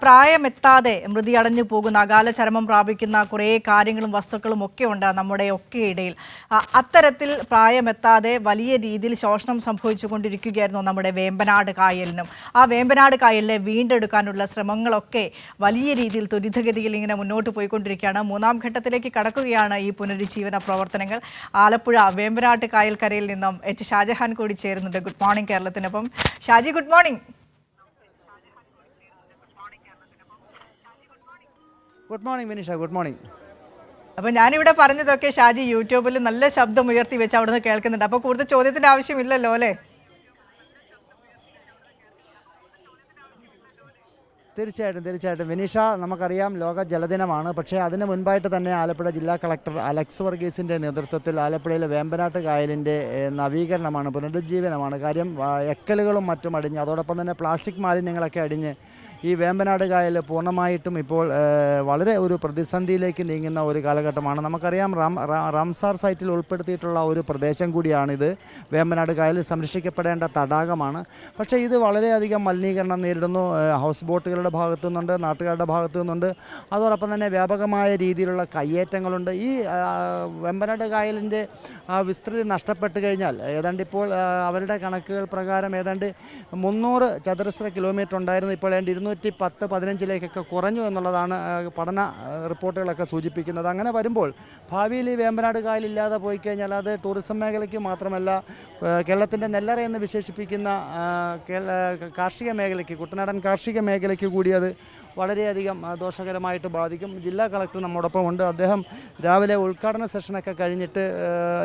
പ്രായമെത്താതെ മൃതി അടഞ്ഞു പോകുന്ന അകാല ചരമം പ്രാപിക്കുന്ന കുറേ കാര്യങ്ങളും വസ്തുക്കളും ഒക്കെ ഉണ്ട് നമ്മുടെ ഒക്കെ ഇടയിൽ. അത്തരത്തിൽ പ്രായമെത്താതെ വലിയ രീതിയിൽ ശോഷണം സംഭവിച്ചുകൊണ്ടിരിക്കുകയായിരുന്നു നമ്മുടെ വേമ്പനാട് കായലിനും. ആ വേമ്പനാട് കായലിനെ വീണ്ടെടുക്കാനുള്ള ശ്രമങ്ങളൊക്കെ വലിയ രീതിയിൽ ത്വരിതഗതിയിൽ ഇങ്ങനെ മുന്നോട്ട് പോയിക്കൊണ്ടിരിക്കുകയാണ്. മൂന്നാം ഘട്ടത്തിലേക്ക് കടക്കുകയാണ് ഈ പുനരുജ്ജീവന പ്രവർത്തനങ്ങൾ. ആലപ്പുഴ വേമ്പനാട്ട് കായൽക്കരയിൽ നിന്നും എച്ച് ഷാജഹാൻ കൂടി ചേരുന്നുണ്ട്. ഗുഡ് മോർണിംഗ് കേരളത്തിനൊപ്പം. Shaji, good morning. Good morning Vinisha, good morning. അപ്പോൾ ഞാനിവിടെ പറഞ്ഞതൊക്കെ ഷാജി യൂട്യൂബിൽ നല്ല ശബ്ദം ഉയർത്തി വെച്ച് അവിടെ നിന്ന് കേൾക്കുന്നുണ്ട്. അപ്പോൾ കൂടുതൽ ചോദ്യത്തിൻ്റെ ആവശ്യമില്ലല്ലോ അല്ലേ? തീർച്ചയായിട്ടും വിനിഷ, നമുക്കറിയാം ലോക ജലദിനമാണ്. പക്ഷേ അതിന് മുൻപായിട്ട് തന്നെ ആലപ്പുഴ ജില്ലാ കളക്ടർ അലക്സ് വർഗീസിൻ്റെ നേതൃത്വത്തിൽ ആലപ്പുഴയിലെ വേമ്പനാട്ട് കായലിൻ്റെ നവീകരണമാണ്, പുനരുജ്ജീവനമാണ്. കാര്യം എക്കലുകളും മറ്റും അടിഞ്ഞ്, അതോടൊപ്പം തന്നെ പ്ലാസ്റ്റിക് മാലിന്യങ്ങളൊക്കെ അടിഞ്ഞ് ഈ വേമ്പനാട് കായൽ പൂർണ്ണമായിട്ടും ഇപ്പോൾ വളരെ ഒരു പ്രതിസന്ധിയിലേക്ക് നീങ്ങുന്ന ഒരു കാലഘട്ടമാണ്. നമുക്കറിയാം റാംസാർ സൈറ്റിൽ ഉൾപ്പെടുത്തിയിട്ടുള്ള ഒരു പ്രദേശം കൂടിയാണിത്. വേമ്പനാട് കായൽ സംരക്ഷിക്കപ്പെടേണ്ട തടാകമാണ്. പക്ഷേ ഇത് വളരെയധികം മലിനീകരണം നേരിടുന്നു. ഹൗസ് ബോട്ടുകളുടെ ഭാഗത്തു നിന്നുണ്ട്, നാട്ടുകാരുടെ ഭാഗത്തു നിന്നുണ്ട്. അതോടൊപ്പം തന്നെ വ്യാപകമായ രീതിയിലുള്ള കയ്യേറ്റങ്ങളുണ്ട്. ഈ വേമ്പനാട് കായലിൻ്റെ വിസ്തൃതി നഷ്ടപ്പെട്ട് കഴിഞ്ഞാൽ ഏതാണ്ട് ഇപ്പോൾ അവരുടെ കണക്കുകൾ പ്രകാരം ഏതാണ്ട് 300 ചതുരശ്ര കിലോമീറ്റർ ഉണ്ടായിരുന്നു. ഇപ്പോൾ 210-15 കുറഞ്ഞു എന്നുള്ളതാണ് പഠന റിപ്പോർട്ടുകളൊക്കെ സൂചിപ്പിക്കുന്നത്. അങ്ങനെ വരുമ്പോൾ ഭാവിയിൽ ഈ വേമ്പനാട് കായലില്ലാതെ പോയി കഴിഞ്ഞാൽ അത് ടൂറിസം മേഖലയ്ക്ക് മാത്രമല്ല, കേരളത്തിൻ്റെ നെല്ലറ എന്ന് വിശേഷിപ്പിക്കുന്ന കാർഷിക മേഖലയ്ക്ക്, കുട്ടനാടൻ കാർഷിക മേഖലയ്ക്ക് കൂടി അത് വളരെയധികം ദോഷകരമായിട്ട് ബാധിക്കും. ജില്ലാ കളക്ടർ നമ്മോടൊപ്പം ഉണ്ട്. അദ്ദേഹം രാവിലെ ഉദ്ഘാടന സെഷനൊക്കെ കഴിഞ്ഞിട്ട്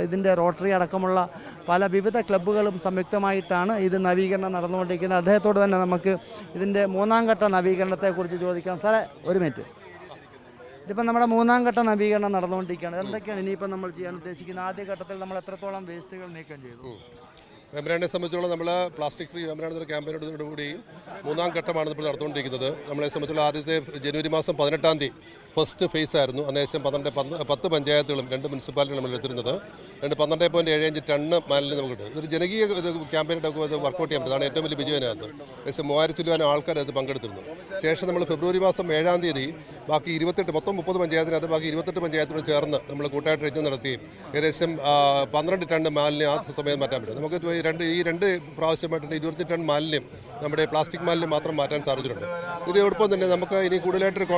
ഇതിൻ്റെ റോട്ടറി അടക്കമുള്ള വിവിധ ക്ലബ്ബുകളും സംയുക്തമായിട്ടാണ് ഇത് നവീകരണം നടന്നുകൊണ്ടിരിക്കുന്നത്. അദ്ദേഹത്തോട് തന്നെ നമുക്ക് ഇതിൻ്റെ മൂന്നാം ഘട്ട നവീകരണത്തെക്കുറിച്ച് ചോദിക്കാം. സാറേ, ഒരു മിനിറ്റ്. ഇതിപ്പോൾ നമ്മുടെ മൂന്നാം ഘട്ട നവീകരണം നടന്നുകൊണ്ടിരിക്കുകയാണ്. എന്തൊക്കെയാണ് ഇനിയിപ്പോൾ നമ്മൾ ചെയ്യാൻ ഉദ്ദേശിക്കുന്നത്? ആദ്യ ഘട്ടത്തിൽ നമ്മൾ എത്രത്തോളം വേസ്റ്റുകൾ നീക്കം ചെയ്തു? വേമ്പനാടിനെ സംബന്ധിച്ചോളം നമ്മൾ പ്ലാസ്റ്റിക് ഫ്രീ വേമ്പനാട് എന്ന ക്യാമ്പയിനോടുകൂടി മൂന്നാം ഘട്ടമാണ് ഇപ്പോൾ നടത്തുകൊണ്ടിരിക്കുന്നത്. നമ്മളെ സംബന്ധിച്ചുള്ള ആദ്യത്തെ ജനുവരി മാസം 18-ാം തീയതി ഫസ്റ്റ് ഫേസ് ആയിരുന്നു. അന്നേശം 10 പഞ്ചായത്തുകളും 2 മുനിസിപ്പാലിറ്റികളും നമ്മൾ എടുത്തിരുന്നത്. 12.75 ടണ്ണ് മാലിന്യം നമുക്ക് കിട്ടും. ഇതൊരു ജനകീയ ക്യാമ്പയിനൊക്കെ അത് വർക്കൗട്ട് ചെയ്യാൻ പറ്റും. അതാണ് ഏറ്റവും വലിയ വിജയനകത്ത്. ഏകദേശം 3000 ആൾക്കാർ അത് പങ്കെടുത്തിരുന്നു. ശേഷം നമ്മൾ ഫെബ്രുവരി മാസം 7-ാം തീയതി ബാക്കി 28, മൊത്തം 30 പഞ്ചായത്തിനകത്ത് ബാക്കി 28 പഞ്ചായത്തോട് ചേർന്ന് നമ്മൾ കൂട്ടായിട്ട് യജ്ഞം നടത്തുകയും ഏകദേശം 12 ടണ്ണ് മാലിന്യം ആ സമയം മാറ്റാൻ പറ്റും. നമുക്ക് ഈ രണ്ട് പ്രാവശ്യമായിട്ട് 20 ടൺ മാലിന്യം, നമ്മുടെ പ്ലാസ്റ്റിക് മാലിന്യം മാത്രം മാറ്റാൻ സാധിച്ചിട്ടുണ്ട്. ഇതിനോടൊപ്പം തന്നെ നമുക്ക് ഇനി കൂടുതലായിട്ടൊരു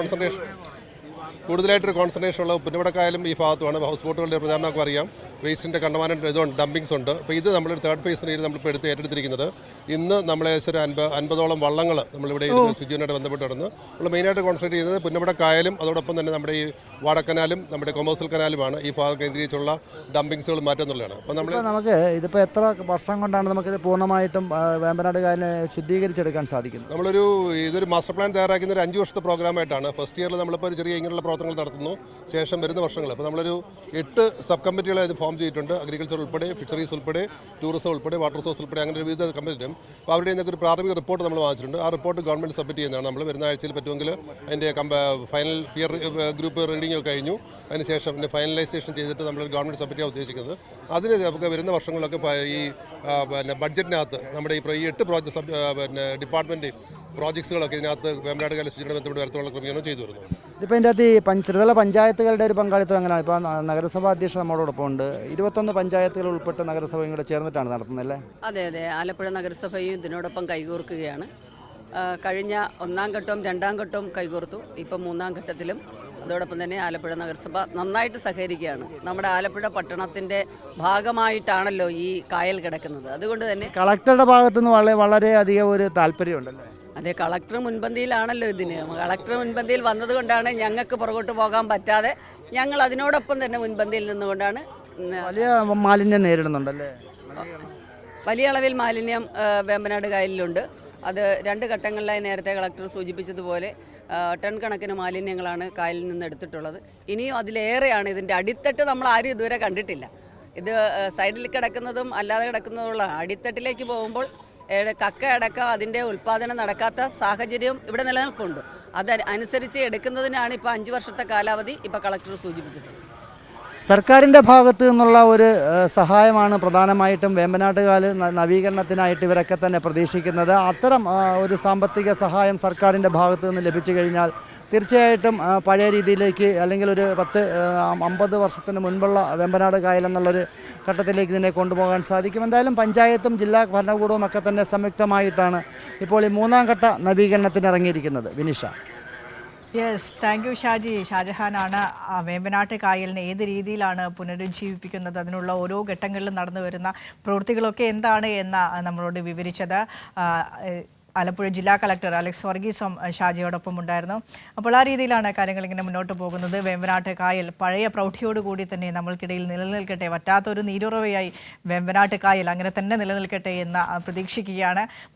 കോൺസെൻട്രേഷൻ ഉള്ള പുന്നമടക്കായാലും ഈ ഭാഗത്തുമാണ്. ഹൗസ് ബോട്ടുകളുടെ പ്രചാരണമൊക്കെ അറിയാം. വേസ്റ്റിൻ്റെ കണ്ടമാനം ഇതുണ്ട്, ഡംപിങ്സ് ഉണ്ട്. അപ്പോൾ ഇത് നമ്മളൊരു തേർഡ് ഫേസിന് നമ്മളിപ്പോൾ ഏറ്റെടുത്തിരിക്കുന്നത്. ഇന്ന് നമ്മൾ ഏകദേശം ഒരു 50ഓളം വള്ളങ്ങൾ നമ്മളിവിടെ ശുചീകരണമായിട്ട് ബന്ധപ്പെട്ട് നടന്ന് നമ്മൾ മെയിനായിട്ട് കോൺസെൻട്രേറ്റ് ചെയ്യുന്നത് പുന്നമടക്കായലും അതോടൊപ്പം തന്നെ നമ്മുടെ ഈ വാടക്കനാലും നമ്മുടെ കൊമേഴ്സ്യൽ കനാലുമാണ്. ഈ ഭാഗം കേന്ദ്രീകരിച്ചുള്ള ഡംപിങ്സുകൾ മാറ്റുന്നുള്ളതാണ്. അപ്പോൾ നമുക്ക് ഇതിപ്പോൾ എത്ര വർഷം കൊണ്ടാണ് നമുക്കിത് പൂർണ്ണമായിട്ടും വേമ്പനാട് കായലിനെ ശുദ്ധീകരിച്ചെടുക്കാൻ സാധിക്കുന്നത്? ഇതൊരു മാസ്റ്റർ പ്ലാൻ തയ്യാറാക്കുന്ന ഒരു 5 വർഷത്തെ പ്രോഗ്രാമായിട്ടാണ്. ഫസ്റ്റ് ഇയറിൽ നമ്മളിപ്പോൾ ഒരു ചെറിയ ഇങ്ങനെയുള്ള പ്രവർത്തനങ്ങൾ നടത്തുന്നു. ശേഷം വരുന്ന വർഷങ്ങൾ അപ്പോൾ നമ്മളൊരു 8 സബ് കമ്മിറ്റികളെ ഇത് ഫോം ചെയ്തിട്ടുണ്ട്. അഗ്രികൾച്ചർ ഉൾപ്പെടെ, ഫിഷറീസ് ഉൾപ്പെടെ, ടൂറിസം ഉൾപ്പെടെ, വാട്ടർ റിസോഴ്സ് ഉൾപ്പെടെ, അങ്ങനെ വിവിധ കമ്മിറ്റിയും. അപ്പോൾ അവരുടെ നിന്നൊക്കെ ഒരു പ്രാഥമിക റിപ്പോർട്ട് നമ്മൾ വാങ്ങിച്ചിട്ടുണ്ട്. ആ റിപ്പോർട്ട് ഗവൺമെൻറ് സബ്മിറ്റ് ചെയ്യുന്നതാണ്. നമ്മൾ വരുന്ന ആഴ്ചയിൽ പറ്റുമെങ്കിൽ അതിൻ്റെ ഫൈനൽ പിയർ ഗ്രൂപ്പ് റീഡിംഗ് ഒക്കെ കഴിഞ്ഞു. അതിനുശേഷം പിന്നെ ഫൈനലൈസേഷൻ ചെയ്തിട്ട് നമ്മൾ ഗവൺമെൻറ് സബ്മിറ്റ് ചെയ്യാൻ ഉദ്ദേശിക്കുന്നത്. അതിന് നമുക്ക് വരുന്ന വർഷങ്ങളൊക്കെ ഈ ബഡ്ജറ്റിനകത്ത് നമ്മുടെ ഈ 8 ഡിപ്പാർട്ട്മെൻറ്റ് പ്രോജക്ട്സുകളൊക്കെ ഇതിനകത്ത് വേമ്പനാട് കായൽ ശുചീകരണ ബന്ധപ്പെട്ട് വരത്തുള്ള ക്രമീകരണം ചെയ്തു വരുന്നു. ഇപ്പോൾ ഇതിൻ്റെ അകത്ത് ത്രിതല പഞ്ചായത്തുകളുടെ ഒരു പങ്കാളിത്തം എങ്ങനെയാണ്? ഇപ്പോൾ നഗരസഭാ അധ്യക്ഷൻ നമ്മളോടൊപ്പം ഉണ്ട്. 21 പഞ്ചായത്തുകൾ ഉൾപ്പെട്ട നഗരസഭയും കൂടെ ചേർന്നിട്ടാണ് നടത്തുന്നത് അല്ലേ? അതെ, ആലപ്പുഴ നഗരസഭയും ഇതിനോടൊപ്പം കൈകോർക്കുകയാണ്. കഴിഞ്ഞ 1-ാം ഘട്ടവും 2-ാം ഘട്ടവും കൈകോർത്തു. ഇപ്പം 3-ാം ഘട്ടത്തിലും അതോടൊപ്പം തന്നെ ആലപ്പുഴ നഗരസഭ നന്നായിട്ട് സഹകരിക്കുകയാണ്. നമ്മുടെ ആലപ്പുഴ പട്ടണത്തിൻ്റെ ഭാഗമായിട്ടാണല്ലോ ഈ കായൽ കിടക്കുന്നത്. അതുകൊണ്ട് തന്നെ കളക്ടറുടെ ഭാഗത്തുനിന്ന് വളരെയധികം ഒരു താല്പര്യമുണ്ടല്ലോ. അതെ, കളക്ടർ മുൻപന്തിയിലാണല്ലോ ഇതിന്. കളക്ടർ മുൻപന്തിയിൽ വന്നതുകൊണ്ടാണ് ഞങ്ങൾക്ക് പുറകോട്ട് പോകാൻ പറ്റാതെ ഞങ്ങൾ അതിനോടൊപ്പം തന്നെ മുൻപന്തിയിൽ നിന്നുകൊണ്ടാണ്. വലിയ മാലിന്യം നേരിടുന്നുണ്ടല്ലേ? വലിയ അളവിൽ മാലിന്യം വേമ്പനാട് കായലിലുണ്ട്. അത് 2 ഘട്ടങ്ങളിലായി നേരത്തെ കളക്ടർ സൂചിപ്പിച്ചതുപോലെ ടൺ കണക്കിന് മാലിന്യങ്ങളാണ് കായലിൽ നിന്ന് എടുത്തിട്ടുള്ളത്. ഇനിയും അതിലേറെയാണ്. ഇതിൻ്റെ അടിത്തട്ട് നമ്മൾ ആരും ഇതുവരെ കണ്ടിട്ടില്ല. ഇത് സൈഡിൽ കിടക്കുന്നതും അല്ലാതെ കിടക്കുന്നതുള്ള അടിത്തട്ടിലേക്ക് പോകുമ്പോൾ കക്ക അടക്കം അതിൻ്റെ ഉൽപ്പാദനം നടക്കാത്ത സാഹചര്യം ഇവിടെ നിലനിൽപ്പുണ്ട്. അത് അനുസരിച്ച് എടുക്കുന്നതിനാണ് ഇപ്പോൾ 5 വർഷത്തെ കാലാവധി ഇപ്പോൾ കളക്ടർ സൂചിപ്പിച്ചിട്ടുള്ളത്. സർക്കാരിൻ്റെ ഭാഗത്ത് നിന്നുള്ള ഒരു സഹായമാണ് പ്രധാനമായിട്ടും വേമ്പനാട്ടുകാല് നവീകരണത്തിനായിട്ട് ഇവരൊക്കെ തന്നെ പ്രതീക്ഷിക്കുന്നത്. അത്തരം ഒരു സാമ്പത്തിക സഹായം സർക്കാരിൻ്റെ ഭാഗത്ത് നിന്ന് ലഭിച്ചു കഴിഞ്ഞാൽ തീർച്ചയായിട്ടും പഴയ രീതിയിലേക്ക് അല്ലെങ്കിൽ ഒരു 50 വർഷത്തിന് മുൻപുള്ള വേമ്പനാട് കായൽ എന്നുള്ളൊരു ഘട്ടത്തിലേക്ക് ഇതിനെ കൊണ്ടുപോകാൻ സാധിക്കും. എന്തായാലും പഞ്ചായത്തും ജില്ലാ ഭരണകൂടവും ഒക്കെ തന്നെ സംയുക്തമായിട്ടാണ് ഇപ്പോൾ ഈ 3ാം ഘട്ട നവീകരണത്തിന് ഇറങ്ങിയിരിക്കുന്നത്. Vinisha. Yes, thank you Shaji. ഷാജഹാനാണ് വേമ്പനാട്ട് കായലിനെ ഏത് രീതിയിലാണ് പുനരുജ്ജീവിപ്പിക്കുന്നത്, അതിനുള്ള ഓരോ ഘട്ടങ്ങളിലും നടന്നു വരുന്ന പ്രവൃത്തികളൊക്കെ എന്താണ് എന്ന് നമ്മളോട് വിവരിച്ചത്. ആലപ്പുഴ ജില്ലാ കളക്ടർ അലക്സ് വർഗീസും ഷാജിയോടൊപ്പം ഉണ്ടായിരുന്നു. അപ്പോൾ ആ രീതിയിലാണ് കാര്യങ്ങൾ ഇങ്ങനെ മുന്നോട്ട് പോകുന്നത്. വേമ്പനാട്ട് കായൽ പഴയ പ്രൗഢിയോടുകൂടി തന്നെ നമ്മൾക്കിടയിൽ നിലനിൽക്കട്ടെ, വറ്റാത്തൊരു നീരുറവയായി വേമ്പനാട്ട് കായൽ അങ്ങനെ തന്നെ നിലനിൽക്കട്ടെ എന്ന് പ്രതീക്ഷിക്കുകയാണ്.